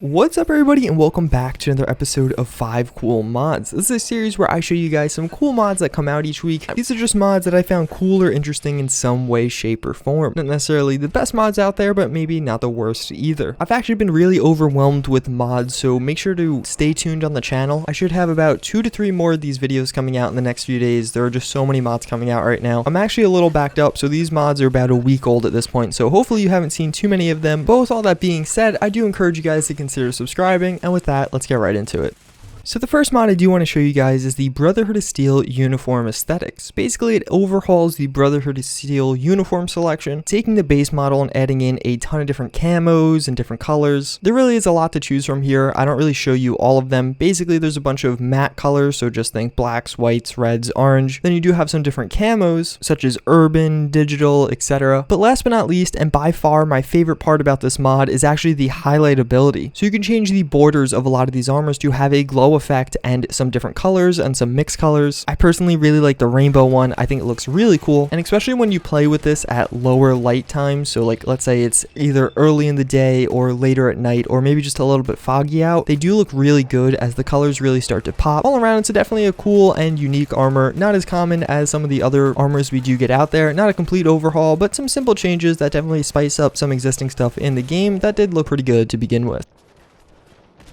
What's up everybody and welcome back to another episode of 5 Cool Mods. This is a series where I show you guys some cool mods that come out each week. These are just mods that I found cool or interesting in some way, shape, or form. Not necessarily the best mods out there, but maybe not the worst either. I've actually been really overwhelmed with mods, so make sure to stay tuned on the channel. I should have about 2 to 3 more of these videos coming out in the next few days. There are just so many mods coming out right now. I'm actually a little backed up, so these mods are about a week old at this point, so hopefully you haven't seen too many of them. But with all that being said, I do encourage you guys to consider subscribing. And with that, let's get right into it. So the first mod I do want to show you guys is the Brotherhood of Steel Uniform Aesthetics. Basically, it overhauls the Brotherhood of Steel uniform selection, taking the base model and adding in a ton of different camos and different colors. There really is a lot to choose from here. I don't really show you all of them. Basically, there's a bunch of matte colors, so just think blacks, whites, reds, orange. Then you do have some different camos, such as urban, digital, etc. But last but not least, and by far my favorite part about this mod, is actually the highlight ability. So you can change the borders of a lot of these armors to have a glow effect and some different colors and some mixed colors. I personally really like the rainbow one. I think it looks really cool, and especially when you play with this at lower light times, so like let's say it's either early in the day or later at night, or maybe just a little bit foggy out, they do look really good as the colors really start to pop. All around, it's definitely a cool and unique armor, not as common as some of the other armors we do get out there. Not a complete overhaul, but some simple changes that definitely spice up some existing stuff in the game that did look pretty good to begin with.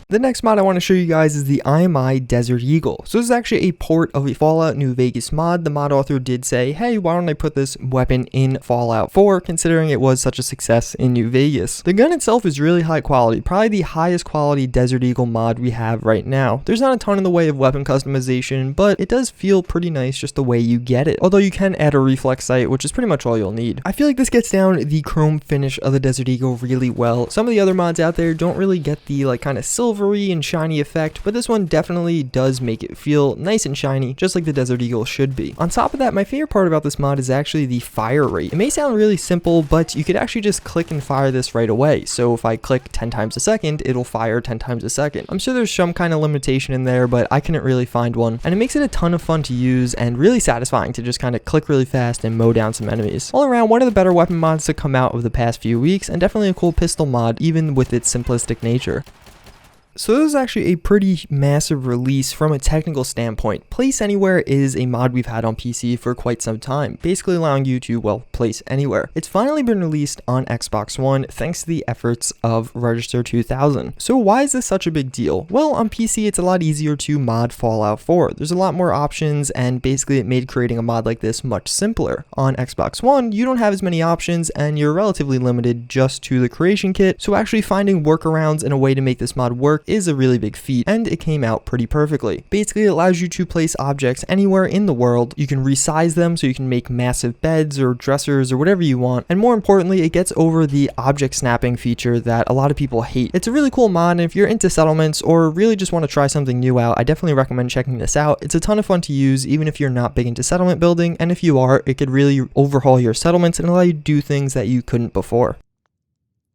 The next mod I want to show you guys is the IMI Desert Eagle. So this is actually a port of a Fallout New Vegas mod. The mod author did say, hey, why don't I put this weapon in Fallout 4, considering it was such a success in New Vegas. The gun itself is really high quality, probably the highest quality Desert Eagle mod we have right now. There's not a ton in the way of weapon customization, but it does feel pretty nice just the way you get it. Although you can add a reflex sight, which is pretty much all you'll need. I feel like this gets down the chrome finish of the Desert Eagle really well. Some of the other mods out there don't really get the like kind of silvery and shiny effect, but this one definitely does make it feel nice and shiny, just like the Desert Eagle should be. On top of that, my favorite part about this mod is actually the fire rate. It may sound really simple, but you could actually just click and fire this right away. So if I click 10 times a second, it'll fire 10 times a second. I'm sure there's some kind of limitation in there, but I couldn't really find one, and it makes it a ton of fun to use and really satisfying to just kind of click really fast and mow down some enemies. All around, one of the better weapon mods to come out of the past few weeks, and definitely a cool pistol mod even with its simplistic nature. So this is actually a pretty massive release from a technical standpoint. Place Anywhere is a mod we've had on PC for quite some time, basically allowing you to, well, place anywhere. It's finally been released on Xbox One thanks to the efforts of Register 2000. So why is this such a big deal? Well, on PC it's a lot easier to mod Fallout 4. There's a lot more options, and basically it made creating a mod like this much simpler. On Xbox One, you don't have as many options and you're relatively limited just to the creation kit, so actually finding workarounds and a way to make this mod work is a really big feat, and it came out pretty perfectly. Basically, it allows you to place objects anywhere in the world. You can resize them so you can make massive beds or dressers or whatever you want, and more importantly, it gets over the object snapping feature that a lot of people hate. It's a really cool mod, and if you're into settlements or really just want to try something new out, I definitely recommend checking this out. It's a ton of fun to use even if you're not big into settlement building, and if you are, it could really overhaul your settlements and allow you to do things that you couldn't before.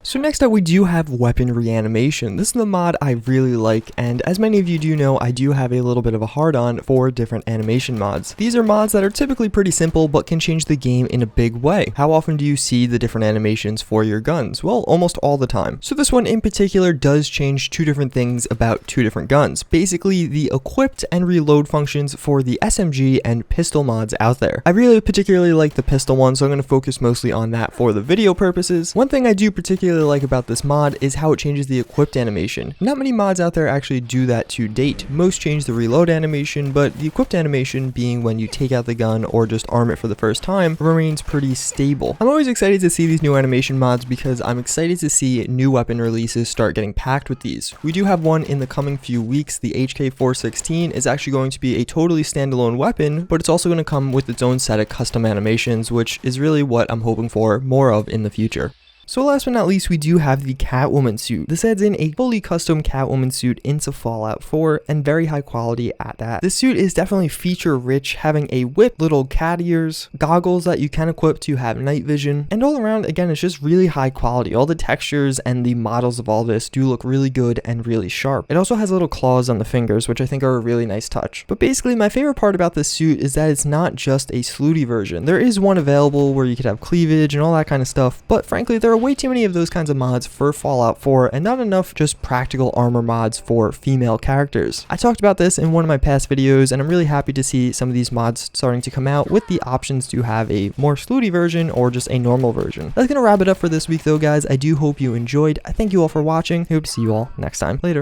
So next up we do have Weapon Reanimation. This is the mod I really like, and as many of you do know, I do have a little bit of a hard-on for different animation mods. These are mods that are typically pretty simple but can change the game in a big way. How often do you see the different animations for your guns? Well, almost all the time. So this one in particular does change 2 different things about 2 different guns. Basically, the equipped and reload functions for the SMG and pistol mods out there. I really particularly like the pistol one, so I'm going to focus mostly on that for the video purposes. One thing I do particularly like about this mod is how it changes the equipped animation. Not many mods out there actually do that to date. Most change the reload animation, but the equipped animation, being when you take out the gun or just arm it for the first time, remains pretty stable. I'm always excited to see these new animation mods because I'm excited to see new weapon releases start getting packed with these. We do have one in the coming few weeks. The HK416 is actually going to be a totally standalone weapon, but it's also going to come with its own set of custom animations, which is really what I'm hoping for more of in the future. So last but not least, we do have the Catwoman suit. This adds in a fully custom Catwoman suit into Fallout 4, and very high quality at that. This suit is definitely feature rich, having a whip, little cat ears, goggles that you can equip to have night vision, and all around, again, it's just really high quality. All the textures and the models of all this do look really good and really sharp. It also has little claws on the fingers, which I think are a really nice touch. But basically, my favorite part about this suit is that it's not just a slutty version. There is one available where you could have cleavage and all that kind of stuff, but frankly, there are way too many of those kinds of mods for Fallout 4 and not enough just practical armor mods for female characters. I talked about this in one of my past videos, and I'm really happy to see some of these mods starting to come out with the options to have a more slutty version or just a normal version. That's gonna wrap it up for this week though, guys. I do hope you enjoyed. I thank you all for watching. I hope to see you all next time. Later.